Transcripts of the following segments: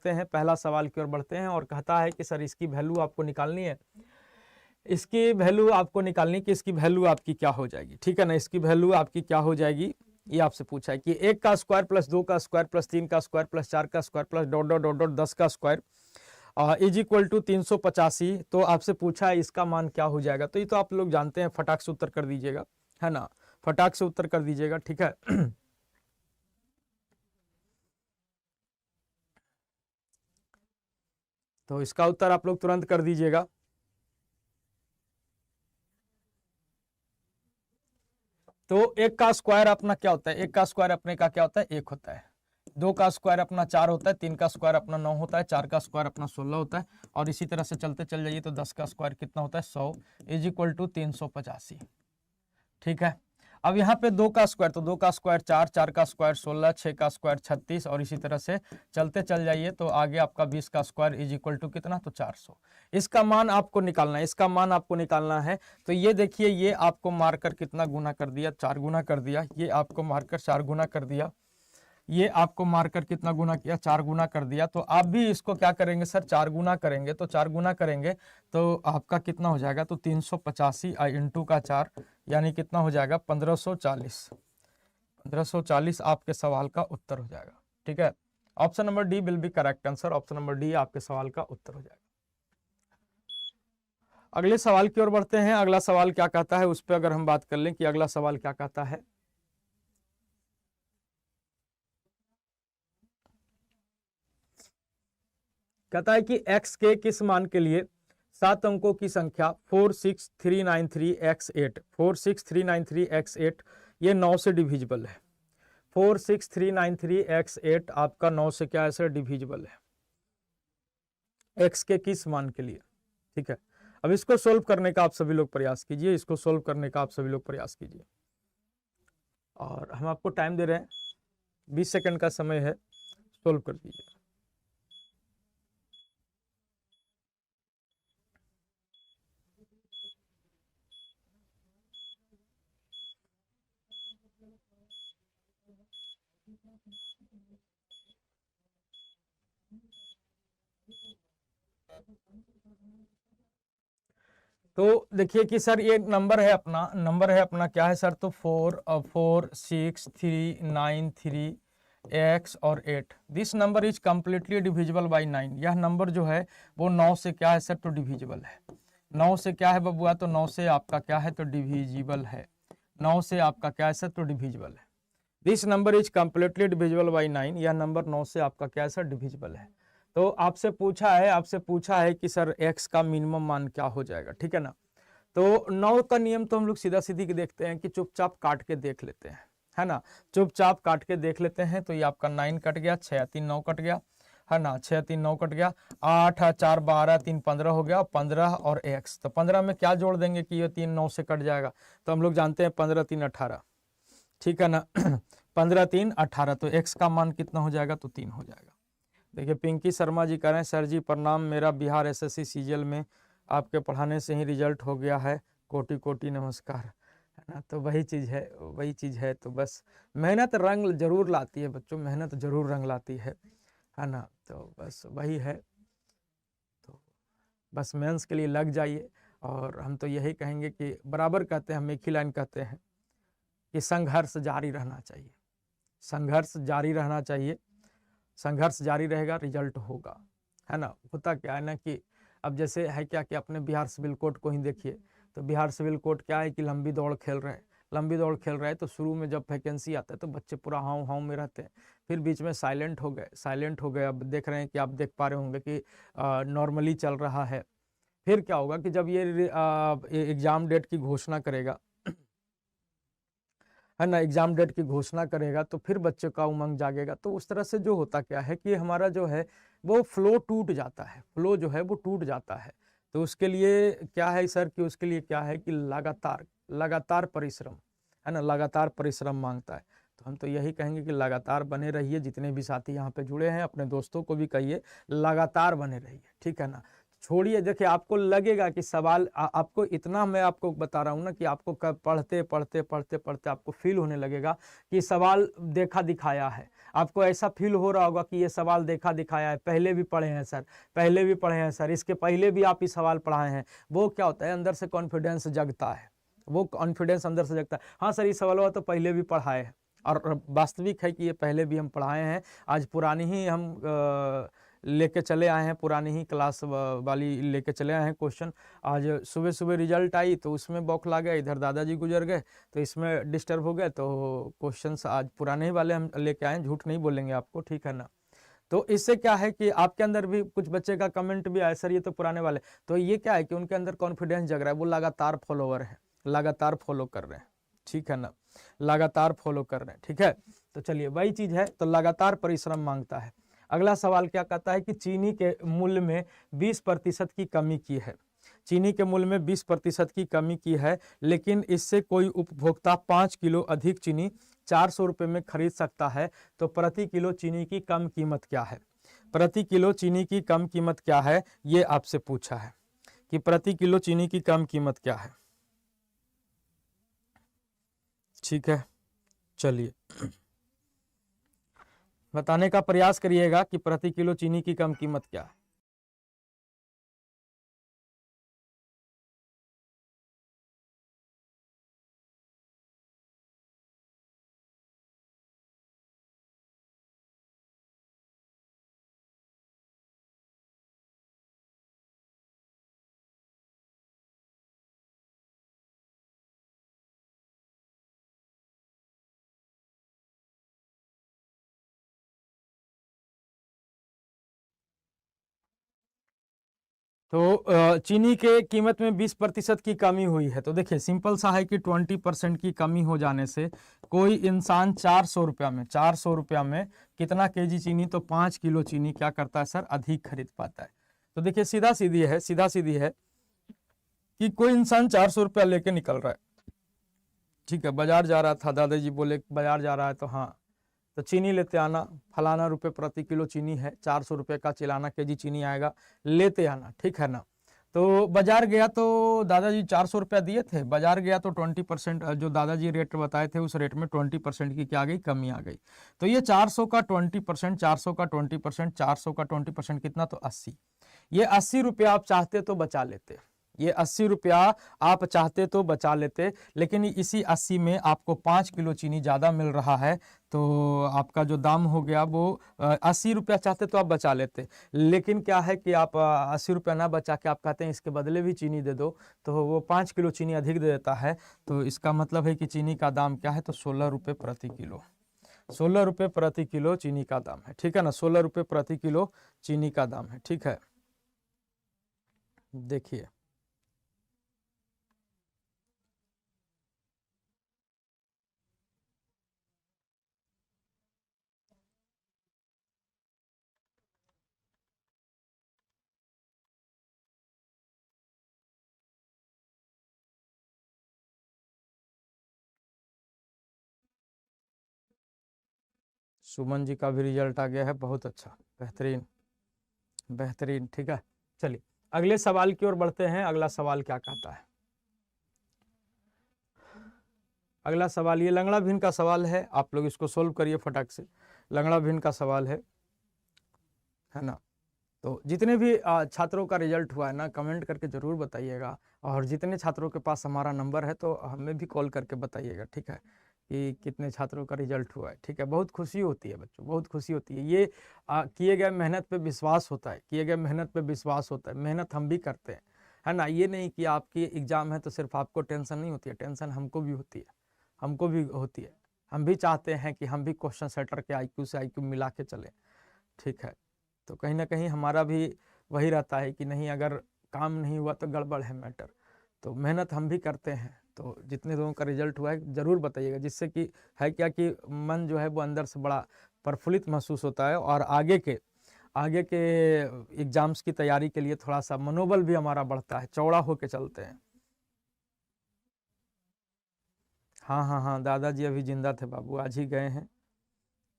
हैं, पहला सवाल की ओर बढ़ते हैं और कहता है कि सर इसकी वैल्यू आपको निकालनी है, इसकी वैल्यू आपको निकालनी कि इसकी वैल्यू आपकी क्या हो जाएगी, ठीक है ना। इसकी वैल्यू आपकी क्या हो जाएगी ये आपसे पूछा है कि 1 का स्क्वायर प्लस 2 का स्क्वायर प्लस 3 का स्क्वायर प्लस 4 का square plus dot dot dot dot 10 का स्क्वायर इज इक्वल टू 385। तो आपसे पूछा है इसका मान क्या हो जाएगा। तो ये तो आप लोग जानते हैं, फटाक से उत्तर कर दीजिएगा, है ना, फटाक से उत्तर कर दीजिएगा, ठीक है। तो इसका उत्तर आप लोग तुरंत कर दीजिएगा। तो 1 का स्क्वायर अपना क्या होता है, 1 का स्क्वायर अपने का क्या होता है, 1 होता है। 2 का स्क्वायर अपना 4 होता है, 3 का स्क्वायर अपना 9 होता है, 4 का स्क्वायर अपना 16 होता है, और इसी तरह से चलते चल जाइए तो 10 का स्क्वायर कितना होता है, 100 इज इक्वल टू 385, ठीक है। अब यहाँ पे 2 का स्क्वायर, तो 2 का स्क्वायर 4, 4 का स्क्वायर 16, 6 का स्क्वायर 36, और इसी तरह से चलते चल जाइए तो आगे आपका 20 का स्क्वायर इज इक्वल टू कितना, तो 400। इसका मान आपको निकालना है, इसका मान आपको निकालना है। तो ये देखिए, ये आपको मारकर कितना गुना कर दिया, 4 गुना कर दिया, ये आपको मारकर 4 गुना कर दिया, ये आपको मारकर कितना गुना किया, 4 गुना कर दिया। तो आप भी इसको क्या करेंगे सर, 4 गुना करेंगे। तो 4 गुना करेंगे तो आपका कितना हो जाएगा, तो 385 इंटू का 4 यानी कितना हो जाएगा, 1540। 1540 आपके सवाल का उत्तर हो जाएगा, ठीक है। Option number D will be correct answer, option number D आपके सवाल का उत्तर हो जाएगा। अगले सवाल की ओर बढ़ते हैं। अगला सवाल क्या कहता है उस पर अगर हम बात कर लें कि अगला सवाल क्या कहता है। कहता है कि x के किस मान के लिए 7 अंकों की संख्या 46393x8, 46393x8 ये 9 से डिविजिबल है। 46393x8 आपका 9 से क्या है सर, डिविजिबल है, x के किस मान के लिए, ठीक है। अब इसको सोल्व करने का आप सभी लोग प्रयास कीजिए, इसको सोल्व करने का आप सभी लोग प्रयास कीजिए, और हम आपको टाइम दे रहे हैं, 20 सेकंड का समय है, सोल्व कर दीजिए। तो देखिए कि सर ये नंबर है अपना, नंबर है अपना क्या है सर, तो 44693x और 8, this number is completely divisible by 9। यह नंबर जो है वो 9 से क्या है सर, तो डिविजिबल है। 9 से क्या है बबुआ, तो 9 से आपका क्या है, तो डिविजिबल है। 9 से आपका क्या है सर, तो डिविजिबल है। This number is completely divisible by 9, यह नंबर 9 से आपका क्या है सर, डिविजिबल है। तो आपसे पूछा है कि सर x का मिनिमम मान क्या हो जाएगा, ठीक है ना। तो 9 का नियम तो हम लोग सीधा सीधी देखते हैं कि चुपचाप काट के देख लेते हैं, है ना, चुपचाप काट के देख लेते हैं। तो ये आपका 9 कट गया, 6 3 9 कट गया, है ना, 6 3 9 कट गया, 8 4 12 3 15 हो गया, 15 और x, तो 15 में क्या जोड़ देंगे कि ये 3 9 से कट जाएगा। तो हम लोग जानते हैं 15 3 18, ठीक है ना। 15 3 18, तो x का मान कितना हो जाएगा, तो 3 हो जाएगा। देखिए पिंकी शर्मा जी कह रहे हैं सर जी प्रणाम, मेरा बिहार एसएससी सीजीएल में आपके पढ़ाने से ही रिजल्ट हो गया है, कोटि कोटि नमस्कार, है ना। तो वही चीज़ है, वही चीज़ है। तो बस मेहनत रंग जरूर लाती है बच्चों, मेहनत जरूर रंग लाती है ना। तो बस वही है, तो बस मेंस के लिए लग जाइए। और हम तो यही कहेंगे कि बराबर कहते हैं, हम एक ही लाइन कहते हैं कि संघर्ष जारी रहना चाहिए, संघर्ष जारी रहना चाहिए, संघर्ष जारी रहेगा, रिजल्ट होगा, है ना। होता क्या है ना कि अब जैसे है क्या कि अपने बिहार सिविल कोड को ही देखिए, तो बिहार सिविल कोड क्या है कि लंबी दौड़ खेल रहे हैं, लंबी दौड़ खेल रहे हैं। तो शुरू में जब वैकेंसी आता है तो बच्चे पूरा हाउ हाउ में रहते हैं, फिर बीच में साइलेंट हो गए, साइलेंट हो गए। अब देख रहे हैं कि आप देख पा रहे होंगे कि नॉर्मली चल रहा है। फिर क्या होगा कि जब ये एग्जाम डेट की घोषणा करेगा, है ना, एग्जाम डेट की घोषणा करेगा, तो फिर बच्चे का उमंग जागेगा। तो उस तरह से जो होता क्या है कि हमारा जो है वो फ्लो टूट जाता है, फ्लो जो है वो टूट जाता है। तो उसके लिए क्या है सर, कि उसके लिए क्या है कि लगातार लगातार परिश्रम, है ना, लगातार परिश्रम मांगता है। तो हम तो यही कहेंगे कि लगातार बने रहिए। जितने भी साथी यहाँ पे जुड़े हैं अपने दोस्तों को भी कहिए लगातार बने रहिए, ठीक है ना। छोड़िए, देखिए आपको लगेगा कि सवाल आपको इतना मैं आपको बता रहा हूँ ना कि आपको पढ़ते पढ़ते पढ़ते पढ़ते आपको फील होने लगेगा कि सवाल देखा दिखाया है। आपको ऐसा फील हो रहा होगा कि ये सवाल देखा दिखाया है, पहले भी पढ़े हैं सर, पहले भी पढ़े हैं सर, इसके पहले भी आप ये सवाल पढ़ाए हैं। वो क्या होता है, अंदर से कॉन्फिडेंस जगता है, वो कॉन्फिडेंस अंदर से जगता है। हाँ सर, ये सवाल तो पहले भी पढ़ाए हैं, और वास्तविक है कि ये पहले भी हम पढ़ाए हैं। आज पुरानी ही हम लेके चले आए हैं, पुरानी ही क्लास वाली लेके चले आए हैं क्वेश्चन। आज सुबह सुबह रिजल्ट आई तो उसमें बौखला गए, इधर दादाजी गुजर गए तो इसमें डिस्टर्ब हो गए, तो क्वेश्चंस आज पुराने ही वाले हम लेके आए हैं, झूठ नहीं बोलेंगे आपको, ठीक है ना। तो इससे क्या है कि आपके अंदर भी कुछ बच्चे का कमेंट भी आया, सर ये तो पुराने वाले, तो ये क्या है कि उनके अंदर कॉन्फिडेंस जग रहा है, वो लगातार फॉलोवर है, लगातार फॉलो कर रहे हैं, ठीक है ना, लगातार फॉलो कर रहे हैं, ठीक है। तो चलिए वही चीज है, तो लगातार परिश्रम मांगता है। अगला सवाल क्या कहता है कि चीनी के मूल्य में 20% की कमी की है, चीनी के मूल्य में 20% की कमी की है, लेकिन इससे कोई उपभोक्ता 5 किलो अधिक चीनी 400 रुपये में खरीद सकता है, तो प्रति किलो चीनी की कम कीमत क्या है? प्रति किलो चीनी की कम कीमत क्या है, ये आपसे पूछा है कि प्रति किलो चीनी की कम कीमत क्या है, ठीक है। चलिए बताने का प्रयास करिएगा कि प्रति किलो चीनी की कम कीमत क्या है। तो चीनी के कीमत में 20% की कमी हुई है, तो देखिए सिंपल सा है कि 20% की कमी हो जाने से कोई इंसान 400 रुपया में, 400 रुपया में कितना केजी चीनी, तो 5 किलो चीनी क्या करता है सर, अधिक खरीद पाता है। तो देखिए सीधा सीधी है, सीधा सीधी है कि कोई इंसान 400 रुपया लेके निकल रहा है, ठीक है, बाजार जा रहा था, दादाजी बोले बाजार जा रहा है तो हाँ, तो चीनी लेते आना, फलाना रुपए प्रति किलो चीनी है, 400 रुपये का चिलाना केजी चीनी आएगा, लेते आना, ठीक है ना। तो बाजार गया तो दादाजी 400 रुपया दिए थे, बाजार गया तो 20% जो दादाजी रेट बताए थे उस रेट में 20% की क्या आ गई, कमी आ गई। तो ये 400 का 20%, 400 का 20%, 400 का 20% कितना, तो 80। ये 80 रुपया आप चाहते तो बचा लेते, ये 80 रुपया आप चाहते तो बचा लेते, लेकिन इसी 80 में आपको 5 किलो चीनी ज़्यादा मिल रहा है, तो आपका जो दाम हो गया वो 80 रुपया चाहते तो आप बचा लेते, लेकिन क्या है कि आप 80 रुपया ना बचा के आप कहते हैं इसके बदले भी चीनी दे दो, तो वो 5 किलो चीनी अधिक दे देता है। तो इसका मतलब है कि चीनी का दाम क्या है, तो 16 रुपये प्रति किलो, 16 रुपये प्रति किलो चीनी का दाम है, ठीक है ना, 16 रुपये प्रति किलो चीनी का दाम है, ठीक है। देखिए सुमन जी का भी रिजल्ट आ गया है, बहुत अच्छा, बेहतरीन बेहतरीन, ठीक है। चलिए अगले सवाल की ओर बढ़ते हैं। अगला सवाल क्या कहता है, अगला सवाल ये लंगड़ा भिन्न का सवाल है, आप लोग इसको सोल्व करिए फटाक से। लंगड़ा भिन्न का सवाल है ना। तो जितने भी छात्रों का रिजल्ट हुआ है ना, कमेंट करके जरूर बताइएगा, और जितने छात्रों के पास हमारा नंबर है तो हमें भी कॉल करके बताइएगा, ठीक है, कि कितने छात्रों का रिजल्ट हुआ है, ठीक है। बहुत खुशी होती है बच्चों, बहुत खुशी होती है, ये किए गए मेहनत पे विश्वास होता है, किए गए मेहनत पे विश्वास होता है, मेहनत हम भी करते हैं, है ना। ये नहीं कि आपकी एग्जाम है तो सिर्फ आपको टेंशन नहीं होती है, टेंशन हमको भी होती है, हमको भी होती है। हम भी चाहते हैं कि हम भी क्वेश्चन सेटर के आईक्यू से आईक्यू मिला के चलें, ठीक है। तो कहीं ना कहीं हमारा भी वही रहता है कि नहीं, अगर काम नहीं हुआ तो गड़बड़ है मैटर, तो मेहनत हम भी करते हैं। तो जितने लोगों का रिजल्ट हुआ है ज़रूर बताइएगा, जिससे कि है क्या कि मन जो है वो अंदर से बड़ा प्रफुल्लित महसूस होता है, और आगे के एग्जाम्स की तैयारी के लिए थोड़ा सा मनोबल भी हमारा बढ़ता है, चौड़ा होके चलते हैं। हाँ हाँ हाँ, दादाजी अभी जिंदा थे बाबू, आज ही गए हैं,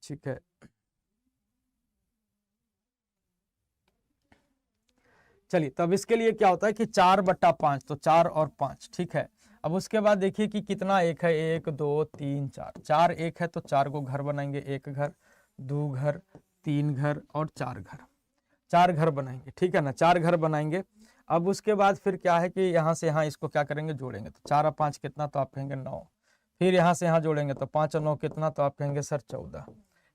ठीक है। चलिए तब इसके लिए क्या होता है कि 4/5, तो 4 और 5, ठीक है। अब उसके बाद देखिए कि कितना एक है, 1 2 3 4, 4 एक है तो 4 को घर बनाएंगे, एक घर, 2 घर, 3 घर और 4 घर, 4 घर बनाएंगे, ठीक है ना, 4 घर बनाएंगे। अब उसके बाद फिर क्या है कि यहाँ से यहाँ इसको क्या करेंगे, जोड़ेंगे, तो 4 और 5 कितना, तो आप कहेंगे 9। फिर यहाँ से यहाँ जोड़ेंगे तो 5 और 9 कितना, तो आप कहेंगे सर 14।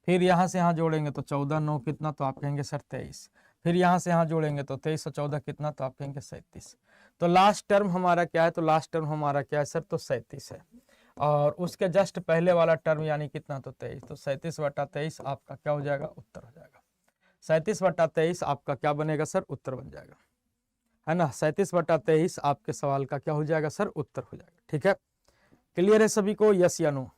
फिर यहाँ से यहाँ जोड़ेंगे तो 14 9 कितना, तो आप कहेंगे सर 23। फिर यहाँ से यहाँ जोड़ेंगे तो 23 और 14 कितना, तो आप कहेंगे 37। तो लास्ट टर्म हमारा क्या है, तो लास्ट टर्म हमारा क्या है सर, तो 37 है। और उसके जस्ट पहले वाला टर्म यानी कितना, तो 23, तो 37/23 आपका क्या हो जाएगा, उत्तर हो जाएगा। 37/23 आपका क्या बनेगा सर, उत्तर बन जाएगा, है ना। 37/23 आपके सवाल का क्या हो जाएगा सर, उत्तर हो जाएगा। ठीक है, क्लियर है सभी को, यस या नो।